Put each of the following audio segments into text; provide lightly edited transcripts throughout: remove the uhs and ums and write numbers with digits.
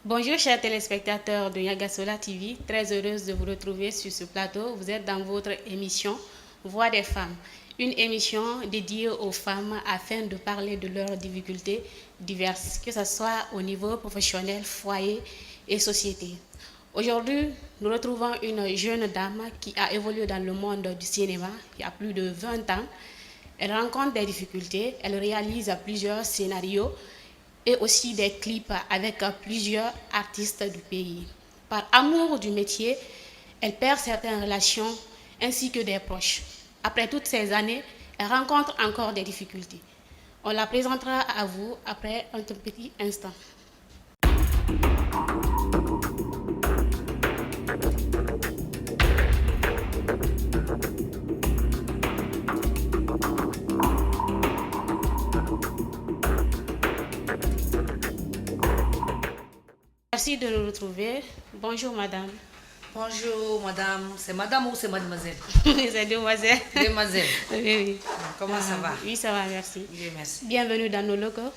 Bonjour chers téléspectateurs de Yagasola TV, très heureuse de vous retrouver sur ce plateau. Vous êtes dans votre émission Voix des femmes, une émission dédiée aux femmes afin de parler de leurs difficultés diverses, que ce soit au niveau professionnel, foyer et société. Aujourd'hui, nous retrouvons une jeune dame qui a évolué dans le monde du cinéma il y a plus de 20 ans. Elle rencontre des difficultés, elle réalise plusieurs scénarios et aussi des clips avec plusieurs artistes du pays. Par amour du métier, elle perd certaines relations ainsi que des proches. Après toutes ces années, elle rencontre encore des difficultés. On la présentera à vous après un tout petit instant. Merci de nous retrouver. Bonjour madame. Bonjour madame, c'est madame ou c'est mademoiselle? C'est demoiselle. Demoiselle. Oui, oui. Comment ça va? Oui, ça va, merci. Dieu merci. Bienvenue dans nos locaux.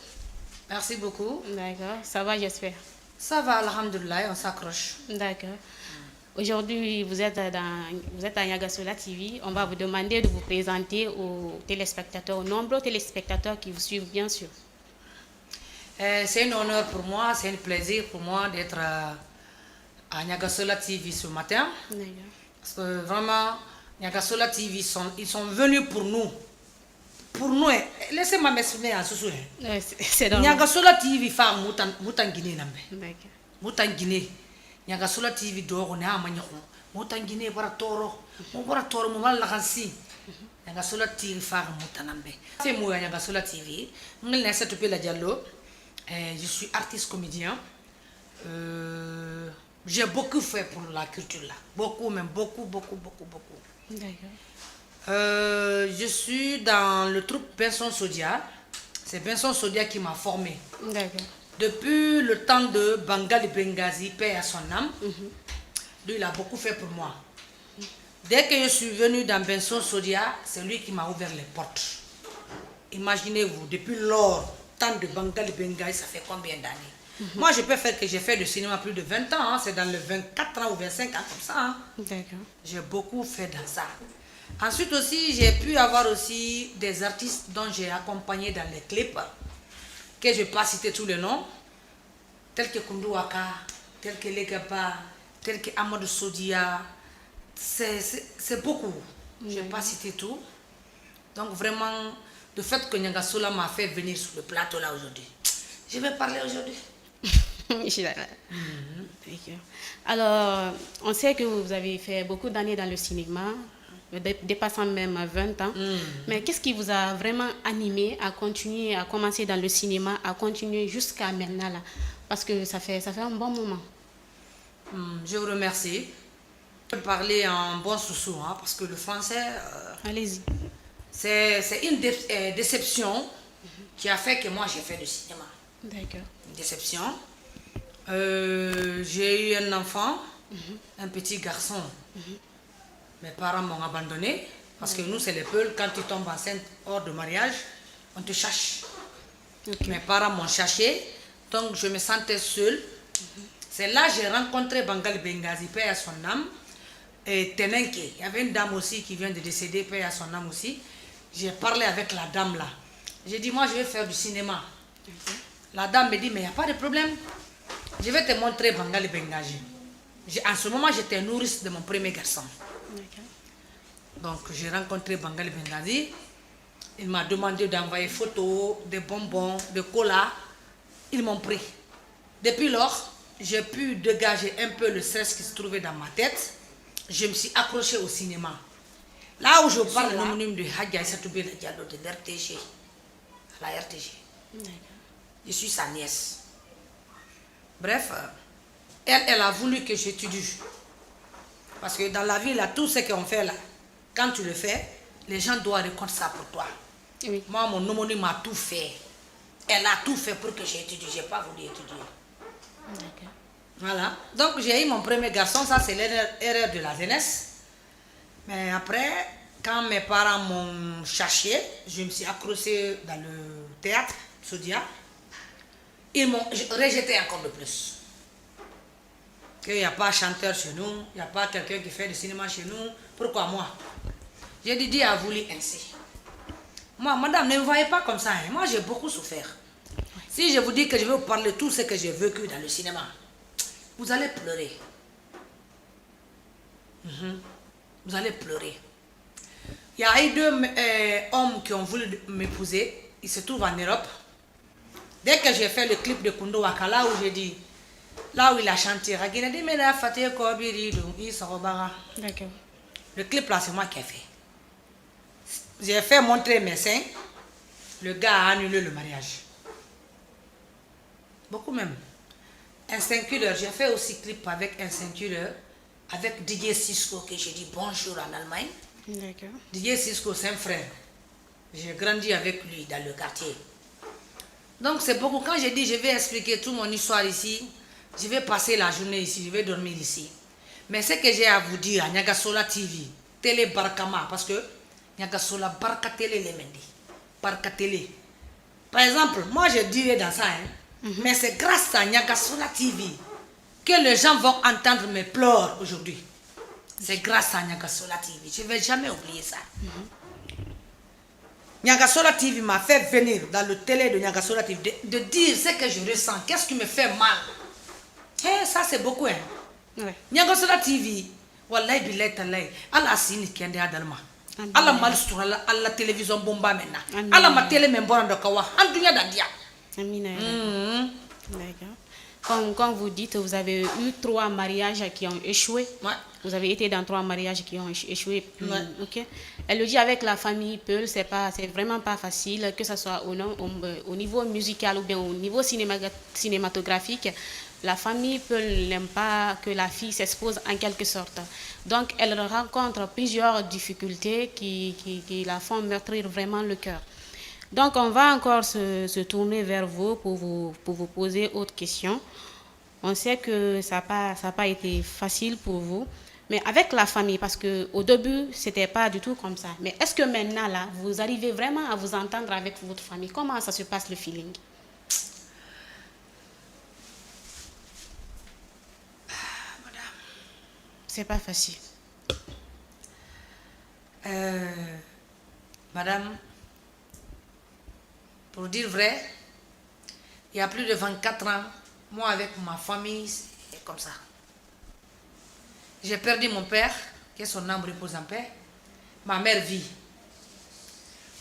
Merci beaucoup. D'accord, ça va, j'espère. Ça va, alhamdoulilah, on s'accroche. D'accord. Aujourd'hui, vous êtes à Yagasola TV. On va vous demander de vous présenter aux téléspectateurs, aux nombreux téléspectateurs qui vous suivent, bien sûr. C'est un honneur pour moi, c'est un plaisir pour moi d'être à Yagasola TV ce matin. D'accord. Parce que vraiment, Yagasola TV, ils sont venus pour nous. Pour nous, laissez-moi m'exprimer en sous. C'est normal. Yagasola TV, femme, moutan Guinée. D'accord. Moutan Guinée. Yagasola TV, dehors, on est à Magnaco. Moutan Guinée, bara toro. Mon bara toro, mon mal la ranci. Yagasola TV, femme, moutanambe. C'est moi, Yagasola TV. On est laissé tout la dialogue. Je suis artiste comédien. J'ai beaucoup fait pour la culture là. Beaucoup, même beaucoup. D'accord. Je suis dans le troupe Benson Sodia. C'est Benson Sodia qui m'a formé. D'accord. Depuis le temps de Bangali Bengazi, paix à son âme, lui il a beaucoup fait pour moi. Dès que je suis venue dans Benson Sodia, c'est lui qui m'a ouvert les portes. Imaginez-vous, depuis lors, temps de Bangali Bengazi, ça fait combien d'années? Moi, je peux faire que j'ai fait du cinéma plus de 20 ans, hein. C'est dans les 24 ans ou 25 ans comme ça. Hein. D'accord. J'ai beaucoup fait dans ça. Ensuite aussi, j'ai pu avoir aussi des artistes dont j'ai accompagné dans les clips, que je ne vais pas citer tous les noms, tels que Kundu Waka, tels que Legaba, tels que Amadou Sodia. C'est beaucoup. Je ne vais pas citer tout. Donc vraiment, le fait que Yagasola m'a fait venir sur le plateau là aujourd'hui, je vais parler aujourd'hui. D'accord. Alors, on sait que vous avez fait beaucoup d'années dans le cinéma, dépassant même 20 ans. Mais qu'est-ce qui vous a vraiment animé à continuer, à commencer dans le cinéma, à continuer jusqu'à maintenant là? Parce que ça fait un bon moment. Je vous remercie. Je vais parler en bon sous-sous, hein, parce que le français, Allez-y. c'est une déception qui a fait que moi j'ai fait du cinéma. D'accord. Une déception. J'ai eu un enfant, un petit garçon. Mes parents m'ont abandonné parce que nous, c'est les peuls. Quand tu tombes enceinte hors de mariage, on te cherche. Okay. Mes parents m'ont cherché, donc je me sentais seule. C'est là que j'ai rencontré Bangali Bengazi, paix à son âme, et Tenenke. Il y avait une dame aussi qui vient de décéder, paix à son âme aussi. J'ai parlé avec la dame là. J'ai dit, moi, je vais faire du cinéma. La dame me dit, mais il n'y a pas de problème. Je vais te montrer Bangali Bengazi. En ce moment, j'étais nourrice de mon premier garçon. Donc, j'ai rencontré Bangali Bengazi. Il m'a demandé d'envoyer photos, des bonbons, des colas. Ils m'ont pris. Depuis lors, j'ai pu dégager un peu le stress qui se trouvait dans ma tête. Je me suis accrochée au cinéma. Là où je parle, le nom de Hadja Satoubé Diallo de l'RTG. La RTG. Je suis sa nièce. Bref, elle a voulu que j'étudie. Parce que dans la vie, là, tout ce qu'on fait là, quand tu le fais, les gens doivent reconnaître ça pour toi. Oui. Moi, mon homonyme m'a tout fait. Elle a tout fait pour que j'étudie. Je n'ai pas voulu étudier. D'accord. Voilà. Donc, j'ai eu mon premier garçon. Ça, c'est l'erreur de la jeunesse. Mais après, quand mes parents m'ont cherché, je me suis accrochée dans le théâtre, Sodia. Ils m'ont rejeté encore de plus. qu'il n'y a pas chanteur chez nous, il n'y a pas quelqu'un qui fait du cinéma chez nous. Pourquoi moi? J'ai dit, Dieu a voulu ainsi. Moi, madame, ne me voyez pas comme ça. Hein. Moi, j'ai beaucoup souffert. Si je vous dis que je vais vous parler de tout ce que j'ai vécu dans le cinéma, vous allez pleurer. Vous allez pleurer. Il y a eu 2 hommes qui ont voulu m'épouser. Ils se trouvent en Europe. Dès que j'ai fait le clip de Kundo Wakala, où j'ai dit, là où il a chanté, D'accord. le clip là, c'est moi qui ai fait. J'ai fait montrer mes seins. Le gars a annulé le mariage. Beaucoup même. Un ceintureur, j'ai fait aussi clip avec un ceintureur, avec Didier Cisco, que j'ai dit bonjour en Allemagne. D'accord. Didier Cisco, c'est un frère. J'ai grandi avec lui dans le quartier. Donc c'est beaucoup. Quand j'ai dit je vais expliquer toute mon histoire ici, je vais passer la journée ici, je vais dormir ici. Mais ce que j'ai à vous dire à Nyagasola TV, Télé Barkama, parce que Nyagasola Barka Télé les Mendi. Barka Télé. Par exemple, moi je dirais dans ça, hein, mais c'est grâce à Nyagasola TV que les gens vont entendre mes pleurs aujourd'hui. C'est grâce à Nyagasola TV. Je ne vais jamais oublier ça. Nyagasola TV m'a fait venir dans le télé de Nyagasola TV de dire ce que je ressens, qu'est-ce qui me fait mal. Hey, ça c'est beaucoup. Hein. Ouais. Nyagasola TV, wallahi billahi talai, Allah sini kende adalma. Allah malstura Allah télévision bomba maintenant. Allah ma télé membora ndokawa. Andunya dandia. Amina. D'accord. Comme vous dites, vous avez eu 3 mariages qui ont échoué. Ouais. Vous avez été dans 3 mariages qui ont échoué. Ouais. Ok. Elle le dit avec la famille Peul, c'est vraiment pas facile, que ce soit au niveau musical ou bien au niveau cinématographique. La famille Peul n'aime pas que la fille s'expose en quelque sorte. Donc, elle rencontre plusieurs difficultés qui la font meurtrir vraiment le cœur. Donc, on va encore se tourner vers vous pour vous poser autre question. On sait que ça n'a pas été facile pour vous, mais avec la famille, parce qu'au début, ce n'était pas du tout comme ça. Mais est-ce que maintenant, là, vous arrivez vraiment à vous entendre avec votre famille? Comment ça se passe, le feeling? Madame. C'est pas facile. Madame, pour dire vrai, il y a plus de 24 ans, moi avec ma famille, c'est comme ça. J'ai perdu mon père, que son âme repose en paix. Ma mère vit.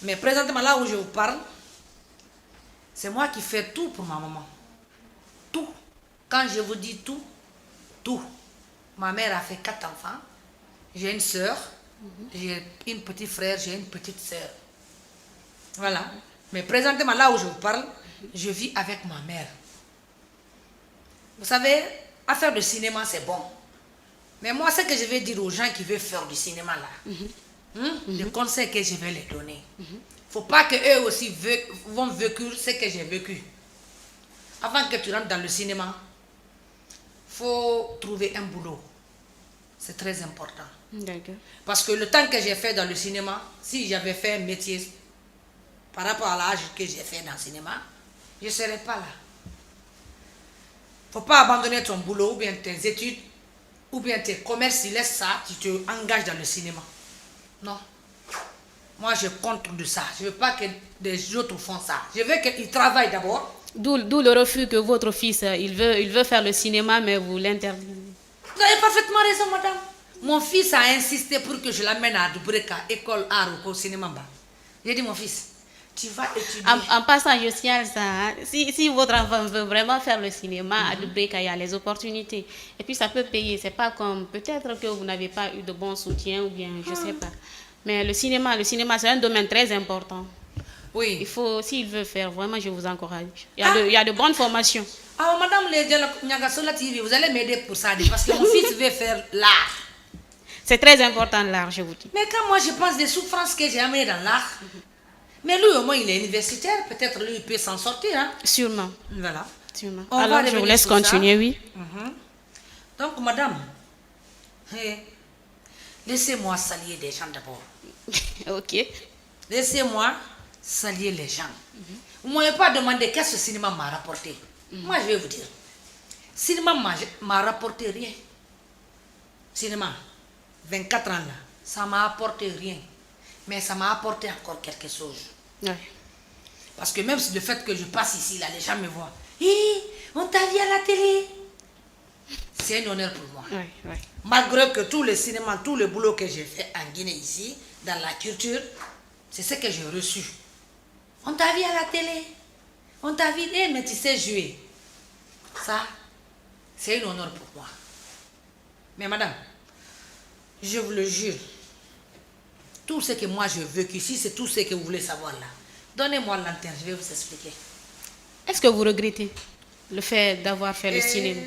Mais présentement, là où je vous parle, c'est moi qui fais tout pour ma maman. Tout. Quand je vous dis tout, tout. Ma mère a fait 4 enfants. J'ai une soeur, j'ai une petite frère, j'ai une petite soeur. Voilà. Mais présentement, là où je vous parle, je vis avec ma mère. Vous savez, affaire de cinéma, c'est bon. Mais moi, ce que je vais dire aux gens qui veulent faire du cinéma, là, le conseil que je vais les donner, il ne faut pas qu'eux aussi vont vécu ce que j'ai vécu. Avant que tu rentres dans le cinéma, il faut trouver un boulot. C'est très important. D'accord. Parce que le temps que j'ai fait dans le cinéma, si j'avais fait un métier par rapport à l'âge que j'ai fait dans le cinéma, je ne serais pas là. Il ne faut pas abandonner ton boulot ou bien tes études ou bien tes commerces, tu laisses ça, tu te engages dans le cinéma. Non. Moi, je contre de ça. Je ne veux pas que des autres font ça. Je veux qu'ils travaillent d'abord. D'où le refus que votre fils, il veut faire le cinéma, mais vous l'interdisez. Vous avez parfaitement raison, madame. Mon fils a insisté pour que je l'amène à Dubreka, école art ou au cinéma. J'ai dit, mon fils, tu vas étudier. En passant, je signale ça. Hein. Si votre enfant veut vraiment faire le cinéma à Dubreka, il y a les opportunités. Et puis, ça peut payer. C'est pas comme peut-être que vous n'avez pas eu de bon soutien ou bien, je sais pas. Mais le cinéma, c'est un domaine très important. Oui. Il faut, s'il veut faire, vraiment, je vous encourage. Il y a de bonnes formations. Ah, madame Nyagasola TV, vous allez m'aider pour ça, parce que mon fils veut faire l'art. C'est très important l'art, je vous dis. Mais quand moi je pense des souffrances que j'ai amenées dans l'art, mais lui au moins il est universitaire, peut-être lui il peut s'en sortir. Hein? Sûrement. Voilà. Sûrement. On Alors va je vous laisse continuer, ça. oui. Donc madame, laissez-moi saluer des gens d'abord. Ok. Laissez-moi saluer les gens. Vous ne m'avez pas demandé qu'est-ce que ce cinéma m'a rapporté. Moi je vais vous dire. Cinéma m'a rapporté rien. Cinéma, 24 ans là, ça m'a apporté rien. Mais ça m'a apporté encore quelque chose. Ouais. Parce que même si le fait que je passe ici, là, les gens me voient. Hé, on t'a vu à la télé. C'est un honneur pour moi. Ouais, ouais. Malgré que tous les cinémas, tout le boulot que j'ai fait en Guinée ici, dans la culture, c'est ce que j'ai reçu. On t'a vu à la télé. On t'a vu, mais tu sais jouer. Ça, c'est un honneur pour moi. Mais madame, je vous le jure, tout ce que moi j'ai vécu ici, c'est tout ce que vous voulez savoir là. Donnez-moi l'antenne, je vais vous expliquer. Est-ce que vous regrettez le fait d'avoir fait le cinéma?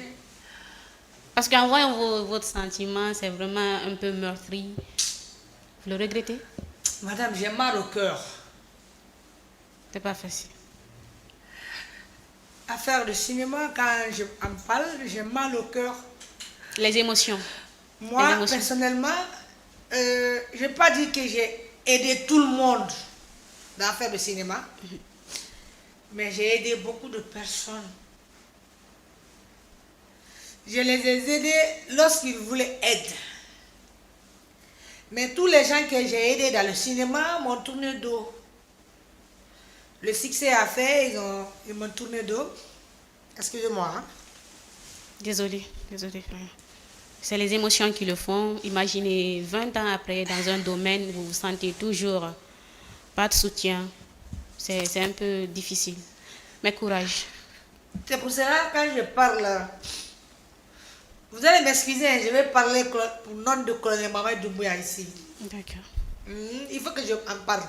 Parce qu'en voyant votre sentiment, c'est vraiment un peu meurtri. Vous le regrettez? Madame, j'ai mal au cœur. C'est pas facile. À faire le cinéma, quand je en parle, j'ai mal au cœur. Les émotions. Moi, Les émotions. personnellement, je n'ai pas dit que j'ai aidé tout le monde dans faire le cinéma, mais j'ai aidé beaucoup de personnes. Je les ai aidés lorsqu'ils voulaient aide. Mais tous les gens que j'ai aidés dans le cinéma m'ont tourné dos. Le succès a fait, ils m'ont tourné dos. Excusez-moi. Hein? Désolée, désolée. C'est les émotions qui le font. Imaginez 20 ans après, dans un domaine, vous vous sentez toujours pas de soutien. C'est un peu difficile. Mais courage. C'est pour cela, quand je parle, vous allez m'excuser, je vais parler pour le nom de colonel Mamadou Doumbouya ici. D'accord. Il faut que je en parle.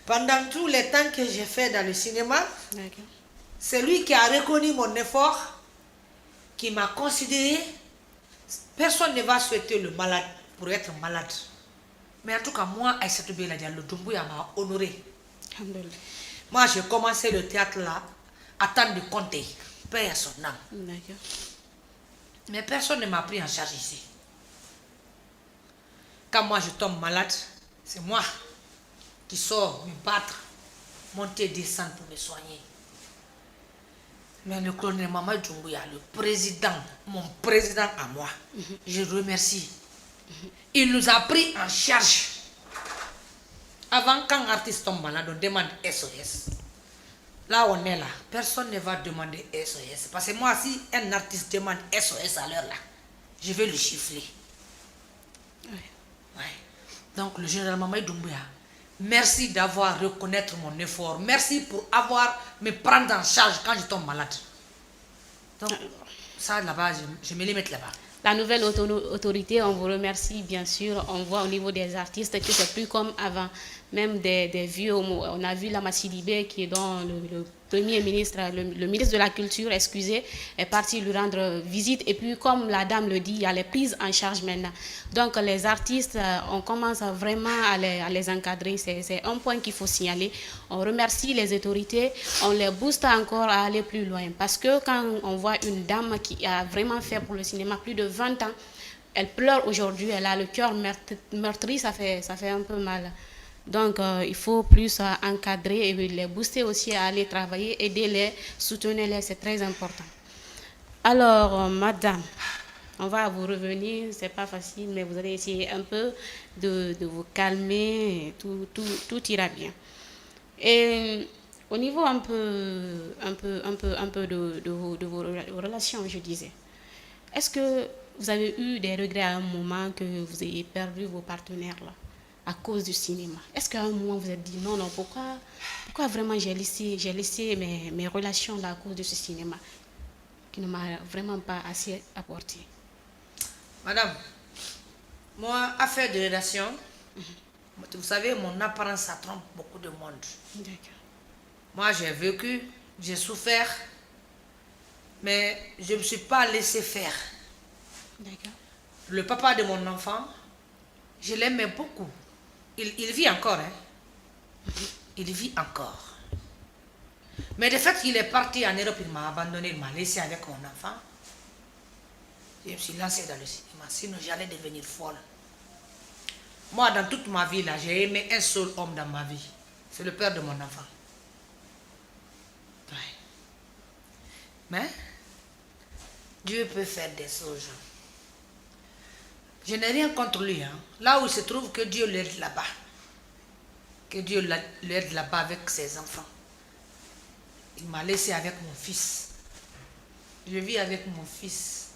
Pendant tout le temps que j'ai fait dans le cinéma, D'accord. c'est lui qui a reconnu mon effort, qui m'a considéré. Personne ne va souhaiter le malade pour être malade. Mais en tout cas, moi, Aïssatou Bella Diallo Doumbouya m'a honoré. Alhamdoulilah. Moi, j'ai commencé le théâtre là, à temps de compter, paix à son âme. D'accord. Mais personne ne m'a pris en charge ici. Quand moi je tombe malade, c'est moi qui sors me battre, monter, descendre pour me soigner. Mais le colonel Mamadou Doumbouya, le président, mon président à moi, je le remercie. Il nous a pris en charge. Avant, quand un artiste tombe malade, on demande SOS. Là, on est là. Personne ne va demander SOS. Parce que moi, si un artiste demande SOS à l'heure là, je vais le chiffler. Ouais. Ouais. Donc, le général Mamadou Doumbouya, merci d'avoir reconnaître mon effort. Merci pour avoir me prendre en charge quand je tombe malade. Donc, ça là-bas, je me les mets là-bas. La nouvelle autorité, on vous remercie bien sûr. On voit au niveau des artistes que c'est plus comme avant. Même des vieux, on a vu la Massidibé qui est dans le premier ministre, le ministre de la Culture, excusez, est parti lui rendre visite. Et puis comme la dame le dit, il y a les prises en charge maintenant. Donc les artistes, on commence vraiment à les encadrer. C'est un point qu'il faut signaler. On remercie les autorités, on les booste encore à aller plus loin. Parce que quand on voit une dame qui a vraiment fait pour le cinéma plus de 20 ans, elle pleure aujourd'hui, elle a le cœur meurtri, ça fait un peu mal. Donc, il faut plus encadrer et les booster aussi à aller travailler, aider-les, soutenir-les, c'est très important. Alors, madame, on va vous revenir, c'est pas facile, mais vous allez essayer un peu de vous calmer, et tout ira bien. Et au niveau un peu de vos relations, je disais, est-ce que vous avez eu des regrets à un moment que vous ayez perdu vos partenaires là, à cause du cinéma? Est-ce qu'à un moment vous êtes dit non, pourquoi vraiment j'ai laissé mes relations là à cause de ce cinéma qui ne m'a vraiment pas assez apporté? Madame, moi, affaire de relation, vous savez, mon apparence, ça trompe beaucoup de monde. D'accord. Moi, j'ai vécu, j'ai souffert, mais je ne me suis pas laissé faire. D'accord. Le papa de mon enfant, je l'aimais beaucoup. Il vit encore, hein. Il vit encore. Mais le fait qu'il est parti en Europe, il m'a abandonné, il m'a laissé avec mon enfant. Je me suis lancé dans le cinéma, sinon j'allais devenir folle. Moi, dans toute ma vie, là, j'ai aimé un seul homme dans ma vie. C'est le père de mon enfant. Ouais. Mais, Dieu peut faire des choses. Je n'ai rien contre lui. Hein. Là où il se trouve, que Dieu l'aide là-bas. Que Dieu l'aide là-bas avec ses enfants. Il m'a laissé avec mon fils. Je vis avec mon fils.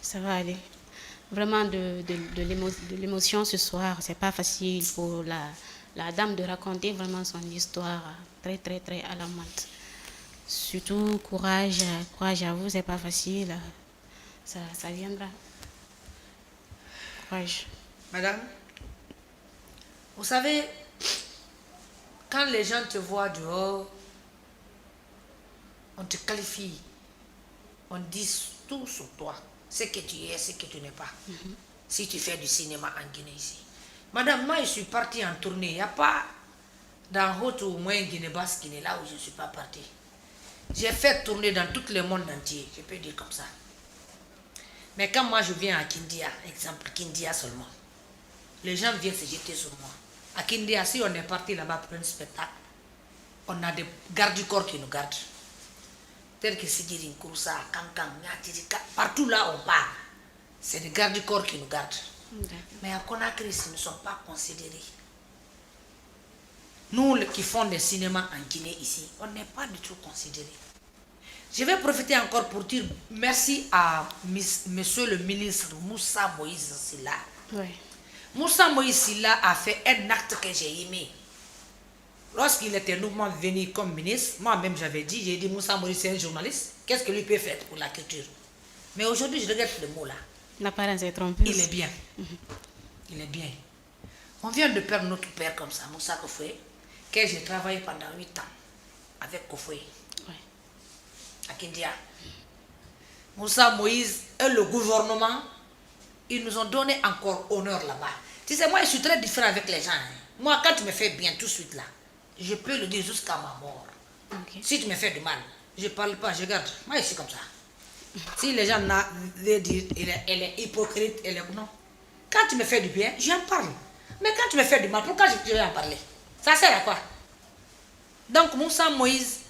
Ça va aller. Vraiment de l'émotion ce soir. C'est pas facile pour la dame de raconter vraiment son histoire très très très alarmante. Surtout courage à vous, c'est pas facile. Ça viendra. Courage. Madame, vous savez, quand les gens te voient dehors, on te qualifie, on dit tout sur toi, ce que tu es, ce que tu n'es pas. Si tu fais du cinéma en Guinée ici. Madame, moi je suis partie en tournée, il n'y a pas dans Haute ou moins Guinée-Basse, Guinée, là où je ne suis pas partie. J'ai fait tourner dans tout le monde entier, je peux dire comme ça. Mais quand moi je viens à Kindia, exemple Kindia seulement, les gens viennent se jeter sur moi. À Kindia, si on est parti là-bas pour un spectacle, on a des gardes du corps qui nous gardent. Tel que Sidirin, Kouroussa, Kankan, Nyatirika, partout là on part, c'est des gardes du corps qui nous gardent. Mais à Conakry, ils ne sont pas considérés. Nous qui font des cinémas en Guinée ici, on n'est pas du tout considérés. Je vais profiter encore pour dire merci à monsieur le ministre Moussa Moïse Silla. Oui. Moussa Moïse Silla a fait un acte que j'ai aimé. Lorsqu'il était nouvellement venu comme ministre, moi-même j'avais dit, j'ai dit Moussa Moïse c'est un journaliste, qu'est-ce que lui peut faire pour la culture? Mais aujourd'hui je regrette le mot là. L'apparence est trompeuse. Il est bien. Il est bien. On vient de perdre notre père comme ça, Moussa Kofoué, que j'ai travaillé pendant 8 ans avec Kofoué. Oui. À Kindia. Moussa Moïse et le gouvernement, ils nous ont donné encore honneur là-bas. Tu sais, moi je suis très différent avec les gens. Hein. Moi, quand tu me fais bien tout de suite là, je peux le dire jusqu'à ma mort. Okay. Si tu me fais du mal, je ne parle pas, je garde. Moi je suis comme ça. Si les gens disent elle est hypocrite, elle est non. Quand tu me fais du bien, j'en parle. Mais quand tu me fais du mal, pourquoi je vais en parler? Ça sert à quoi? Donc Moussa Moïse,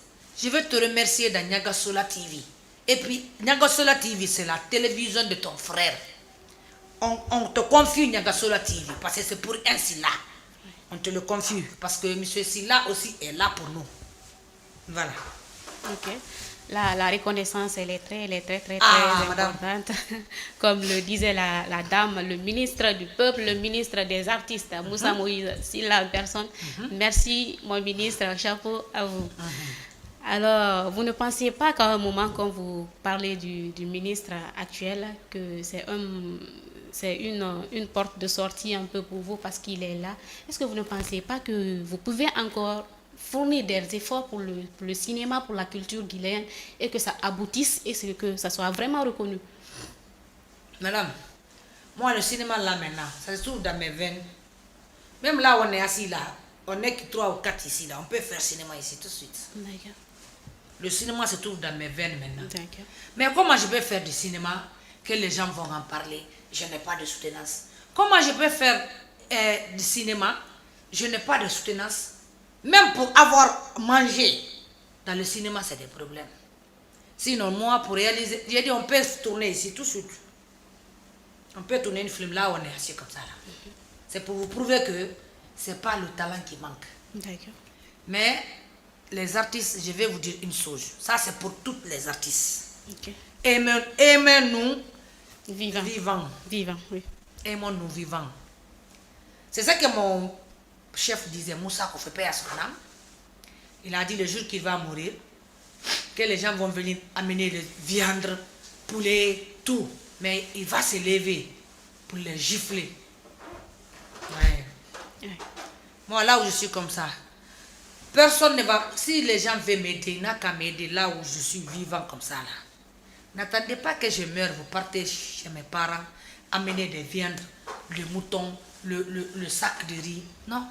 je veux te remercier dans Niagasola TV. Et puis Niagasola TV, c'est la télévision de ton frère. On te confie Niagasola TV parce que c'est pour un Silla. On te le confie parce que M. Silla aussi est là pour nous. Voilà. Ok. La reconnaissance, elle est très importante. Comme le disait la dame, le ministre du peuple, le ministre des artistes, Moussa Moïse, si la personne. Merci, mon ministre, chapeau à vous. Alors, vous ne pensiez pas qu'à un moment, quand vous parlez du ministre actuel, que c'est une porte de sortie un peu pour vous parce qu'il est là. Est-ce que vous ne pensez pas que vous pouvez encore fournir des efforts pour le cinéma, pour la culture guinéenne et que ça aboutisse et que ça soit vraiment reconnu? Madame, moi le cinéma là maintenant, ça se trouve dans mes veines. Même là où on est assis là, on est que 3 ou 4 ici là, on peut faire cinéma ici tout de suite. D'accord. Le cinéma se trouve dans mes veines maintenant. D'accord. Mais comment je peux faire du cinéma que les gens vont en parler? Je n'ai pas de soutenance. Comment je peux faire du cinéma? Je n'ai pas de soutenance. Même pour avoir mangé dans le cinéma, c'est des problèmes. Sinon, moi, pour réaliser, j'ai dit on peut tourner ici tout de suite. On peut tourner une film là où on est assis comme ça. C'est pour vous prouver que ce n'est pas le talent qui manque. D'accord. Mais les artistes, je vais vous dire une chose. Ça, c'est pour tous les artistes. Okay. Aimez-nous vivants. Vivants, oui. Aimons-nous vivants. C'est ça que mon chef disait, Moussa Kofoué à son âme. Il a dit le jour qu'il va mourir, que les gens vont venir amener le viande, poulet, tout. Mais il va se lever pour les gifler. Ouais. Ouais. Moi, là où je suis comme ça, personne ne va... Si les gens veulent m'aider, il n'a qu'à m'aider là où je suis vivant comme ça. Là. N'attendez pas que je meure, vous partez chez mes parents, amener des viandes, le mouton, le sac de riz. Non.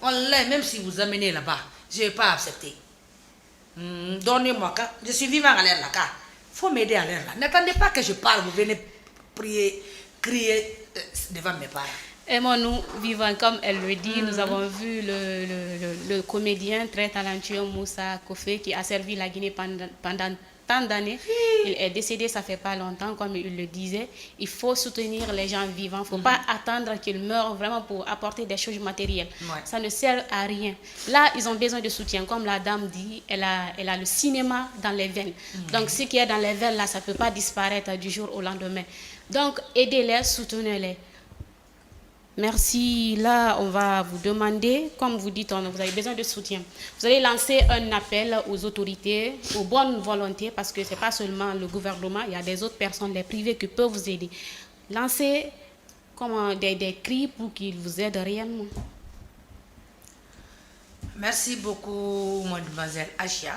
Wallah, même si vous amenez là-bas, je ne vais pas accepter. Donnez-moi, je suis vivant à l'air là. Il faut m'aider à l'air là. N'attendez pas que je parle, vous venez prier, crier devant mes parents. Aimons-nous vivants, comme elle le dit. Nous avons vu le comédien très talentueux Moussa Kofé qui a servi la Guinée pendant tant d'années. Il est décédé, ça fait pas longtemps, comme il le disait. Il faut soutenir les gens vivants. Il ne faut pas attendre qu'ils meurent vraiment pour apporter des choses matérielles. Ouais. Ça ne sert à rien. Là, ils ont besoin de soutien. Comme la dame dit, elle a le cinéma dans les veines. Donc, ce qui est dans les veines, là, ça ne peut pas disparaître du jour au lendemain. Donc, aidez-les, soutenez-les. Merci. Là, on va vous demander, comme vous dites, vous avez besoin de soutien. Vous allez lancer un appel aux autorités, aux bonnes volontés, parce que ce n'est pas seulement le gouvernement, il y a des autres personnes, les privés qui peuvent vous aider. Lancez des cris pour qu'ils vous aident réellement. Merci beaucoup, mademoiselle Achia.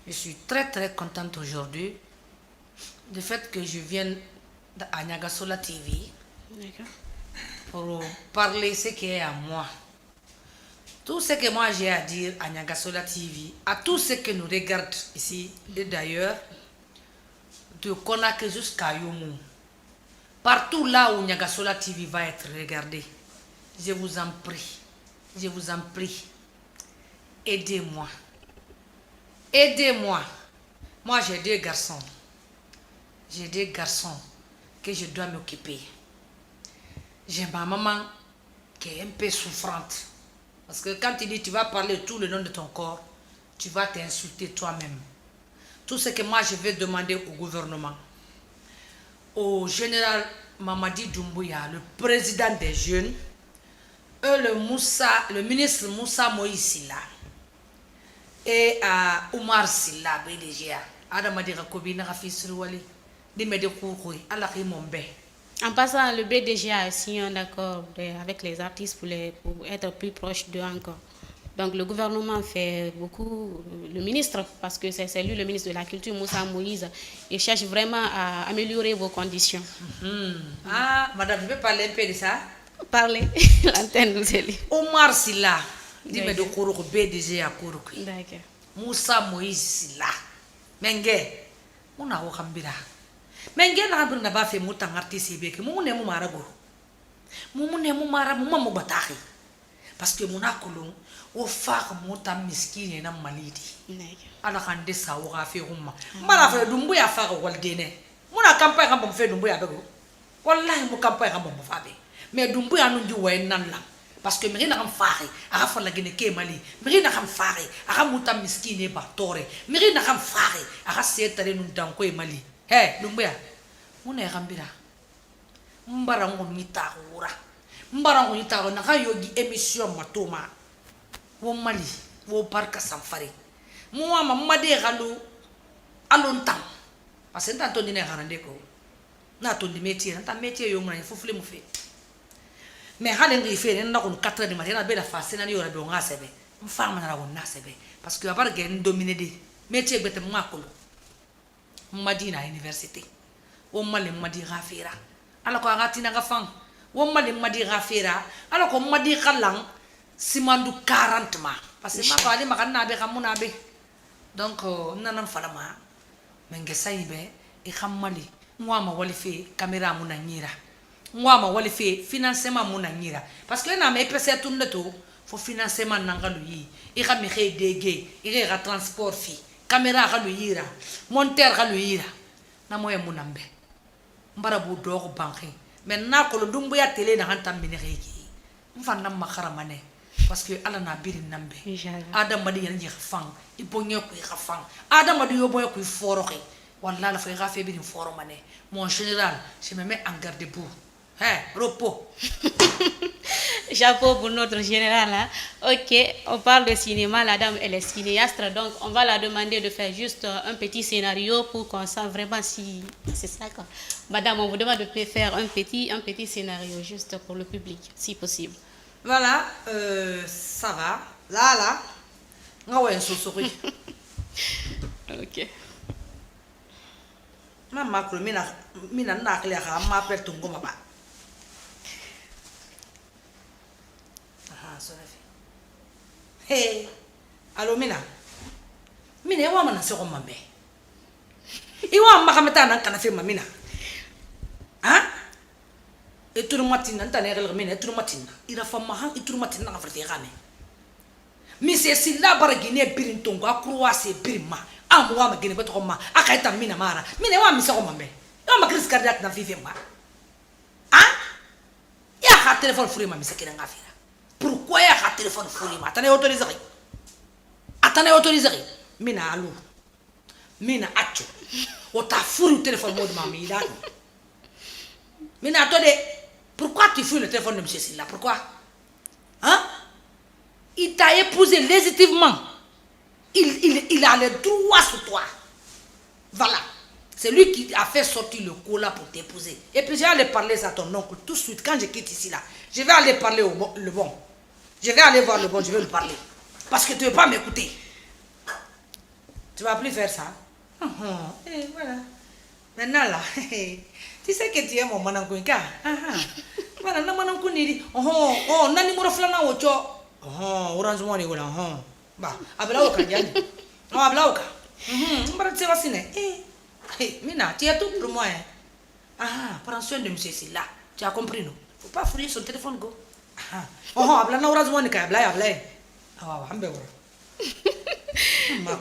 Je suis très très contente aujourd'hui du fait que je vienne à Niagasola TV. Pour parler ce qui est à moi. Tout ce que moi j'ai à dire à Niagasola TV, à tous ceux qui nous regardent ici et d'ailleurs, de Conakry jusqu'à Yomu, partout là où Niagasola TV va être regardé, je vous en prie, aidez-moi. Aidez-moi. Moi j'ai deux garçons que je dois m'occuper. J'ai ma maman qui est un peu souffrante. Parce que quand tu dis tu vas parler tout le nom de ton corps, tu vas t'insulter toi-même. Tout ce que moi je vais demander au gouvernement, au général Mamadi Doumbouya, le président des jeunes, le ministre Moussa Moïse Silla et à Oumar Silla, BDGA, Adamadi Rakobi Narafisruali, Dimede Kourkoui, Alaki Mombe. En passant, le BDG a signé un accord avec les artistes pour être plus proche d'eux encore. Donc le gouvernement fait beaucoup, le ministre, parce que c'est lui le ministre de la Culture, Moussa Moïse, il cherche vraiment à améliorer vos conditions. Ah, madame, je peux parler un peu de ça? Parlez, l'antenne nous est libre. Omar Silla, Dimede Kourkou, BDG à Kourkou. D'accord. Moussa Moïse Silla. Menge, on a Okambira. Menge na abri na ba fe mutan artiste be ke mu ne mu mara go mu ne mu mara mu mamu bataki parce que muna kolon o fa mutan miskine na malidi ala kan de sa o ga fe humma mara fe dumbu ya fa ko walde ne muna campagne kan bam fe dumbu ya be go wallahi mu campagne kan bam fa be mais dumbu ya nu ndi way nan la parce que mi na kam faari aga fa la gene ke mali mi na kam faari aga mutan miskine ba tore mi na kam faari aga setare nu dan ko e mali. Hey, Lumbuya, muna gambira. Mbarango nitaura. Mbarango nitaura na yogi émission matoma. Wo mali, wo parka samfari. Moi mamade galu alontam. Parce que tant on est garandé ko. Na ton di métier, na ta métier yo mona fofule mu fe. Mais halen ngi fe na ko 4 heures du matin na be la face na yo rabe nga sebe. Mfama na ko na sebe parce que abar gen dominer de métier bete makolo. Madina université o mali madi rafira ala ko ngati na gafang o mali madi rafira ala ko madi khalang simandu 40 ma parce que ma ko ali makana be kamuna be donc nanam falama menge saybe e khamali mwama wali fe caméra muna nyira mwama wali fe financement muna nyira parce que na me pese tunde to fo financement nangalu yi e khami khay dege e ga transport fi caméra galu yira monteur galu yira na moye munambe mbara bu dogo banki mais na ko dumbu ya télé na hanta mbini reki mfanna makara mané parce que ala na biri nambe adam madi yan ji khafang ibonye ko khafang adam madi yo boye ko foro xe wallahi la fay xafé bi foro mané mon général je me mets en garde pour repos. Chapeau pour notre général. Hein? Ok, on parle de cinéma. La dame, elle est cinéaste. Donc, on va la demander de faire juste un petit scénario pour qu'on sache vraiment si c'est ça. Quoi. Madame, on vous demande de faire un petit scénario juste pour le public, si possible. Voilà, ça va. Là. Ok. Maman, mina nakle ha ma per tungo baba. Hey, allo mina wa mana se ko mambe. Iwa makamata nan kana fe mamina. Hein? Et tout le matin nan tane gel mina tout le matin. Ira fa mahan et tout le matin na fa te game. Monsieur Silla baragine birin tongo akruwa se birima amwa magine beto ma akaita mina mara mina wa misa ko mambe wa makris cardiaque na vive ma hein ya ha téléphone furi ma misa kina ngafira pourquoi ya ha téléphone furi ma atane autorisé mina alu mina acho ota furi téléphone mode ma mi da mina attendez pourquoi tu fouilles le téléphone de monsieur Silla pourquoi hein il t'a épousé légitimement. Il a le droit sur toi. Voilà. C'est lui qui a fait sortir le cola pour t'épouser. Et puis je vais aller parler à ton oncle tout de suite. Quand je quitte ici là, je vais aller parler le bon. Je vais aller voir le bon, je vais lui parler. Parce que tu ne veux pas m'écouter. Tu ne vas plus faire ça. Et voilà. Maintenant là, tu sais que tu es mon manankunka. Voilà, non manankuniri. Oh, nani moroflana ocho. Orange money wala ba abla oka jani no abla oka mbara tse wasine mina tu es tout pour moi prends soin de monsieur Silla tu as compris non faut pas fouiller son téléphone go abla na orange money ka abla hambe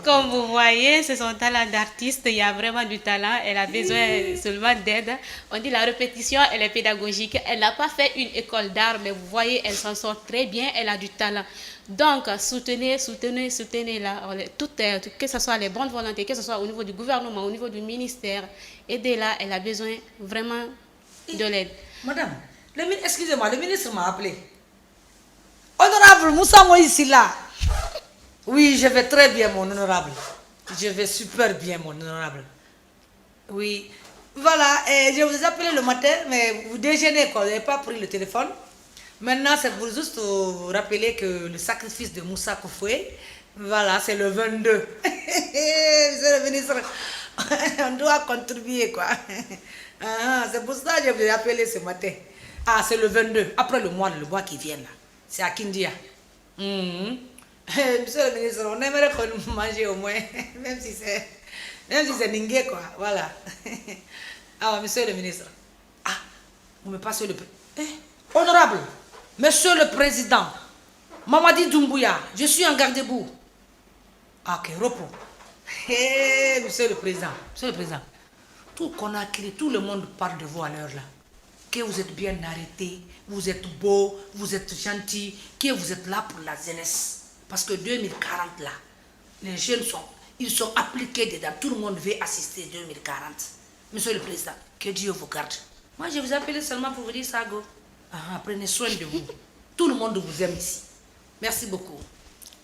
Comme vous voyez, c'est son talent d'artiste. Il y a vraiment du talent. Elle a besoin seulement d'aide. On dit la répétition, elle est pédagogique. Elle n'a pas fait une école d'art, mais vous voyez, elle s'en sort très bien. Elle a du talent. Donc, soutenez-la. Que ce soit les bonnes volontés, que ce soit au niveau du gouvernement, au niveau du ministère. Aidez-la. Elle a besoin vraiment de l'aide. Madame, excusez-moi, le ministre m'a appelé. Honorable Moussa Moïse Silla. Oui, je vais très bien, mon honorable. Je vais super bien, mon honorable. Oui. Voilà, je vous ai appelé le matin, mais vous déjeunez, quoi. Vous n'avez pas pris le téléphone. Maintenant, c'est pour juste vous rappeler que le sacrifice de Moussa Koufoué, voilà, c'est le 22. Monsieur le ministre, on doit contribuer, quoi. C'est pour ça que je vous ai appelé ce matin. C'est le 22, après le mois qui vient, là. C'est à Kindia. Monsieur le ministre, on aimerait qu'on mange au moins, même si c'est ningué, quoi. Voilà. Monsieur le ministre. Vous me passez le... Honorable, monsieur le président, Mamadi Doumbouya, je suis en garde-boue. Ok, repos. Monsieur le président, tout Conakry, tout le monde parle de vous à l'heure là. Que vous êtes bien arrêté, vous êtes beau, vous êtes gentil, que vous êtes là pour la jeunesse. Parce que 2040 là, les jeunes sont appliqués dedans. Tout le monde veut assister 2040. Monsieur le Président, que Dieu vous garde. Moi, je vous appelle seulement pour vous dire ça, go. Prenez soin de vous. Tout le monde vous aime ici. Merci beaucoup.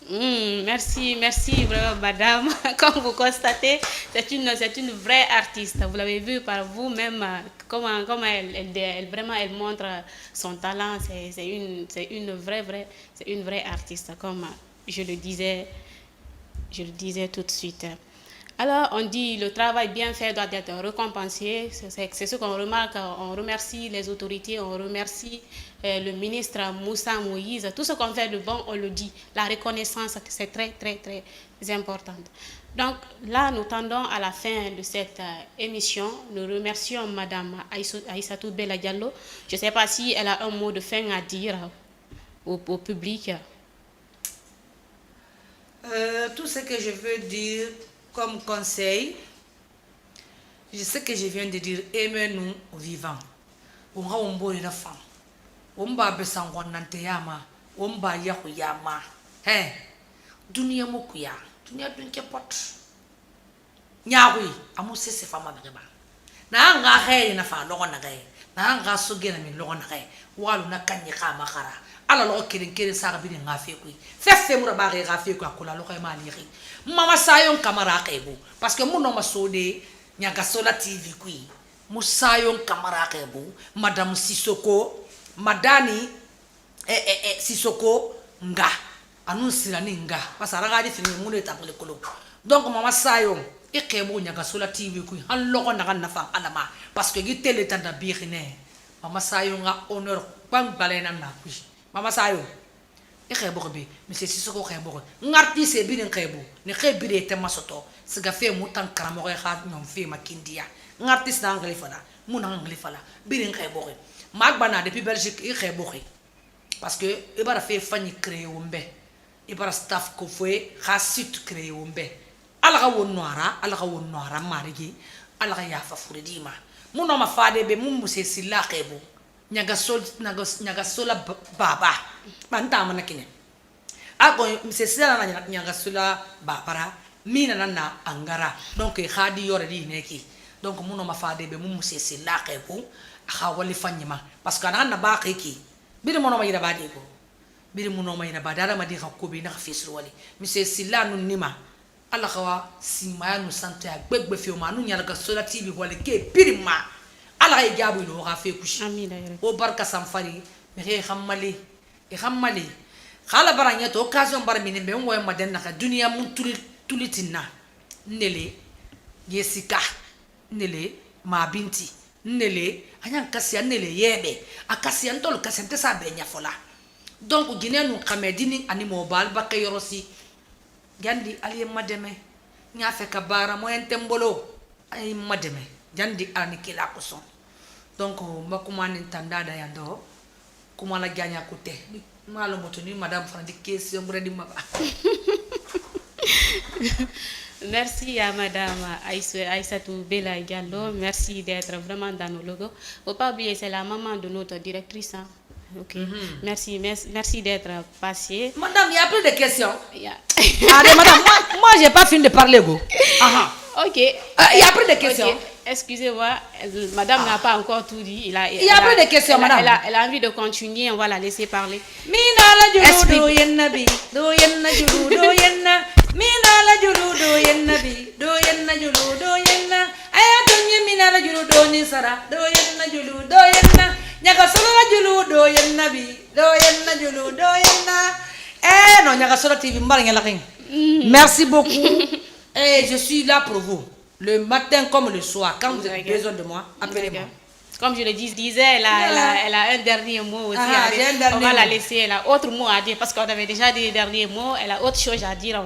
Merci vraiment, madame. Comme vous constatez, c'est une vraie artiste. Vous l'avez vu par vous-même, comment elle montre son talent. C'est une vraie artiste, comme je le disais tout de suite. Alors, on dit le travail bien fait doit être récompensé. C'est ce qu'on remarque. On remercie les autorités, on remercie le ministre Moussa Moïse. Tout ce qu'on fait de bon, on le dit. La reconnaissance, c'est très, très, très important. Donc là, nous tendons à la fin de cette émission. Nous remercions Madame Aïssatou Bella Diallo. Je ne sais pas si elle a un mot de fin à dire au public. Tout ce que je veux dire comme conseil, je sais que je viens de dire, aimez-nous vivants. On a un beau enfant. On va besangon nanteyama. On va yahuyama. Dunia mokuya. Dunia dunke pot. Nyawi. Amuse se fama beba. Na anga he na fa logo na gae. Na anga soge na min logo na gae. Walu na kanye ka makara. Ala lo kere sa bi nga fe ku. Fefe mura ba ga fe ku akola lo ka ma liri. Mama sayon kamara kebo parce que mon homme sodé nyaga sola TV kui musayon kamara kebo madame Sissoko madani Sissoko nga annoncera ninga parce que raga di fini mun eta ko kolo donc mama sayon e kebo nyaga sola TV kui han logo na kan nafa alama parce que gitele tanda birine mama sayon nga honneur bang balena na kui mama sayon Khebobe, monsieur Sissoko Khebobe. Ngarti se birin Khebo. Ne khebire te masoto. Siga fe mutan karamo kha nyom fe makindia. Ngarti sa anglais fala. Mun anglais fala. Birin Khebobe. Magbana depuis Belgique e Khebobe. Parce que e bara fe fani créer ombe. et par staff ko foi khasit créé wombe ala ga won noara marigi ala ga yafa furidima muno ma fade be mum musse silla khebo nyaga sola baba banta mana kine ako musse silla na nyaga sola babara mina na angara donc khadi yore di neki donc muno ma fade be mum musse silla khebo akha wali fanyima parce que na ba khiki biri mono ma yira badi ko biri muno ma yira badara ma di khako be na khafisru wali musse silla nun nima ala khawa simaya nu sante ya gbegbe fi o ma nu nyala ga sola tv wala ke pirima ala ay jabu lo ga fe kushi amina o barka samfari me he khammali khala baranya to occasion bar min be ngoy ma den na dunya mun tulitina nele yesika nele ma binti nele anyan kasi nele yebe akasi antol kasente sa be nya fola donc ginenu khamedini ani mobile ba kayorosi jandi ali mademe nya fe ka bara mo entembolo ay mademe jandi ani kila ko son donc makuma ni tandada ya do kuma la ganya ko te malo moto ni madame fana di question bredi maba. Merci à Madame Aïssatou Bella Diallo. Merci d'être vraiment dans nos logos. Faut pas oublier, c'est la maman de notre directrice. Hein. Ok. Merci d'être passée. Madame, il y a plus de questions. Yeah. Allez, madame, moi j'ai pas fini de parler, go. Ok. Il y a plus de questions. Okay. Excusez-moi, madame n'a pas encore tout dit. Il y a plus de questions, madame. Elle a envie de continuer, on va la laisser parler. Mina la julu do yenna bi, do yenna julu do yenna. Mina la julu do yenna bi, do yenna julu do yenna. Aya donye mina la julu do ni sara, do yenna julu do yenna. Nyaga solo la julu do yenna bi, do yenna julu do yenna. Non, nyaga solo TV mbara ngela king. Merci beaucoup. Et je suis là pour vous. Le matin comme le soir, quand vous avez besoin de moi, appelez-moi. Comme je le disais, elle a un dernier mot aussi. On va la laisser, elle a autre mot à dire parce qu'on avait déjà dit les derniers mots. Elle a autre chose à dire,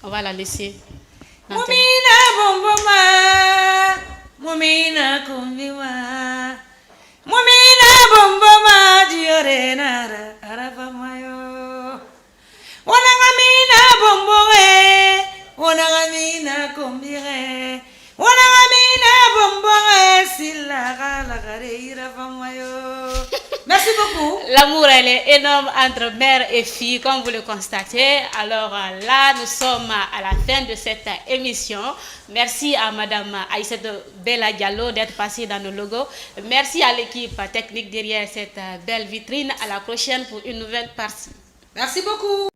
on va la laisser. Mumina bomboma, mumina kumbiwa, mumina bomboma diore nara arafamayo, wanangamina bomboe. Wanamina kumbire, wanamina bombore silla la gareira famayo. Merci beaucoup. L'amour elle est énorme entre mère et fille comme vous le constatez. Alors là nous sommes à la fin de cette émission. Merci à Madame Aïssatou Bella Diallo d'être passée dans nos logos. Merci à l'équipe technique derrière cette belle vitrine. À la prochaine pour une nouvelle partie. Merci beaucoup.